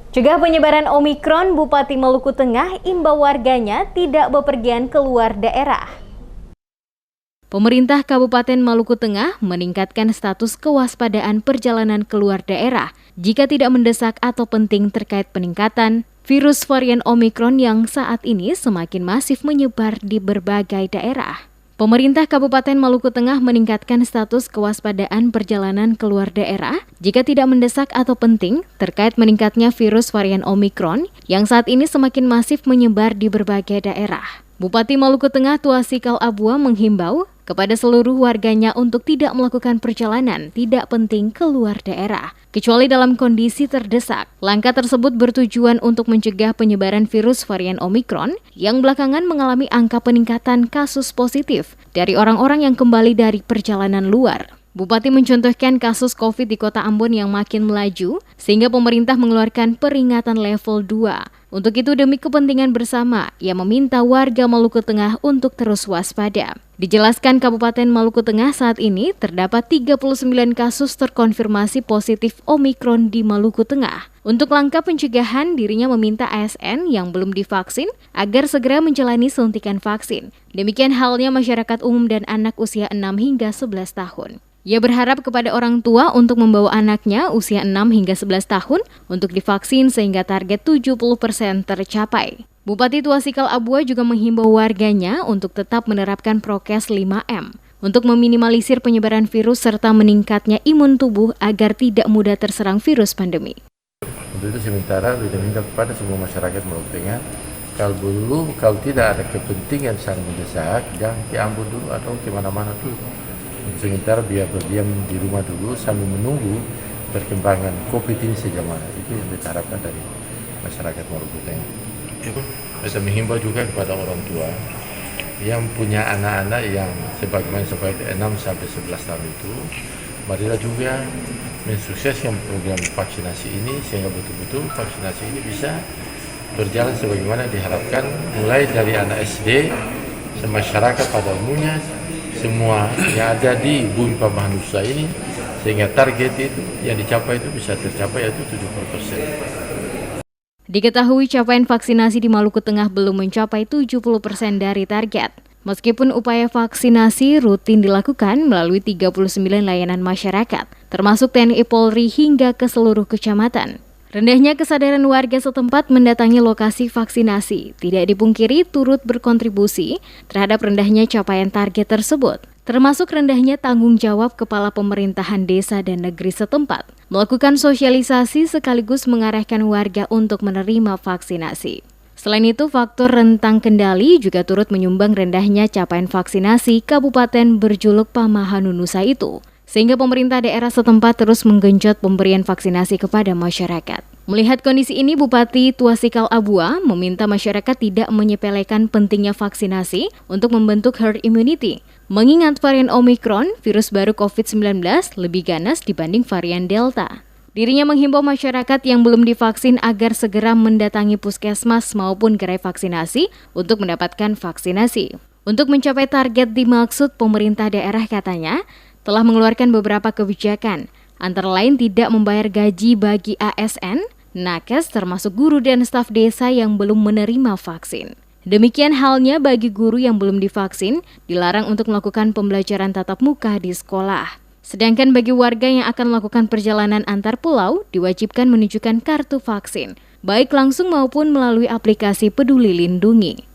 Cegah penyebaran Omikron, Bupati Maluku Tengah imbau warganya tidak bepergian keluar daerah. Pemerintah Kabupaten Maluku Tengah meningkatkan status kewaspadaan perjalanan keluar daerah jika tidak mendesak atau penting terkait peningkatan virus varian Omikron yang saat ini semakin masif menyebar di berbagai daerah. Pemerintah Kabupaten Maluku Tengah meningkatkan status kewaspadaan perjalanan keluar daerah jika tidak mendesak atau penting terkait meningkatnya virus varian Omikron yang saat ini semakin masif menyebar di berbagai daerah. Bupati Maluku Tengah Tuasikal Abua menghimbau kepada seluruh warganya untuk tidak melakukan perjalanan tidak penting keluar daerah, kecuali dalam kondisi terdesak. Langkah tersebut bertujuan untuk mencegah penyebaran virus varian Omikron yang belakangan mengalami angka peningkatan kasus positif dari orang-orang yang kembali dari perjalanan luar. Bupati mencontohkan kasus COVID di Kota Ambon yang makin melaju, sehingga pemerintah mengeluarkan peringatan level 2. Untuk itu demi kepentingan bersama, ia meminta warga Maluku Tengah untuk terus waspada. Dijelaskan Kabupaten Maluku Tengah saat ini terdapat 39 kasus terkonfirmasi positif Omikron di Maluku Tengah. Untuk langkah pencegahan, dirinya meminta ASN yang belum divaksin agar segera menjalani suntikan vaksin. Demikian halnya masyarakat umum dan anak usia 6 hingga 11 tahun. Ia berharap kepada orang tua untuk membawa anaknya usia 6 hingga 11 tahun untuk divaksin sehingga target 70% tercapai. Bupati Tuasikal Abua juga menghimbau warganya untuk tetap menerapkan prokes 5M untuk meminimalisir penyebaran virus serta meningkatnya imun tubuh agar tidak mudah terserang virus pandemi. Untuk itu sementara kita minta kepada semua masyarakat Maluku Tengah, kalau tidak ada kepentingan sangat mendesak, jangan ke Ambon dulu atau ke mana-mana dulu. Sementara biar berdiam di rumah dulu sambil menunggu perkembangan COVID ini sejauh mana. Itu yang kita harapkan dari masyarakat Maluku Tengah. Saya menghimbau juga kepada orang tua yang punya anak-anak yang sebagaimana seperti 6 sampai 11 tahun itu, marilah juga mensukseskan program vaksinasi ini sehingga betul-betul vaksinasi ini bisa berjalan sebagaimana diharapkan, mulai dari anak SD, masyarakat pada umumnya, semua yang ada di bumi Pamanusa ini, sehingga target itu yang dicapai itu bisa tercapai yaitu 70%. Diketahui capaian vaksinasi di Maluku Tengah belum mencapai 70% dari target. Meskipun upaya vaksinasi rutin dilakukan melalui 39 layanan masyarakat, termasuk TNI Polri hingga ke seluruh kecamatan. Rendahnya kesadaran warga setempat mendatangi lokasi vaksinasi tidak dipungkiri turut berkontribusi terhadap rendahnya capaian target tersebut, termasuk rendahnya tanggung jawab kepala pemerintahan desa dan negeri setempat melakukan sosialisasi sekaligus mengarahkan warga untuk menerima vaksinasi. Selain itu, faktor rentang kendali juga turut menyumbang rendahnya capaian vaksinasi kabupaten berjuluk Pamahanunusa itu, sehingga pemerintah daerah setempat terus menggenjot pemberian vaksinasi kepada masyarakat. Melihat kondisi ini, Bupati Tuasikal Abua meminta masyarakat tidak menyepelekan pentingnya vaksinasi untuk membentuk herd immunity. Mengingat varian Omikron, virus baru COVID-19 lebih ganas dibanding varian Delta. Dirinya menghimbau masyarakat yang belum divaksin agar segera mendatangi puskesmas maupun gerai vaksinasi untuk mendapatkan vaksinasi. Untuk mencapai target dimaksud, pemerintah daerah katanya telah mengeluarkan beberapa kebijakan, antara lain tidak membayar gaji bagi ASN, nakes termasuk guru dan staf desa yang belum menerima vaksin. Demikian halnya bagi guru yang belum divaksin, dilarang untuk melakukan pembelajaran tatap muka di sekolah. Sedangkan bagi warga yang akan melakukan perjalanan antar pulau, diwajibkan menunjukkan kartu vaksin, baik langsung maupun melalui aplikasi Peduli Lindungi.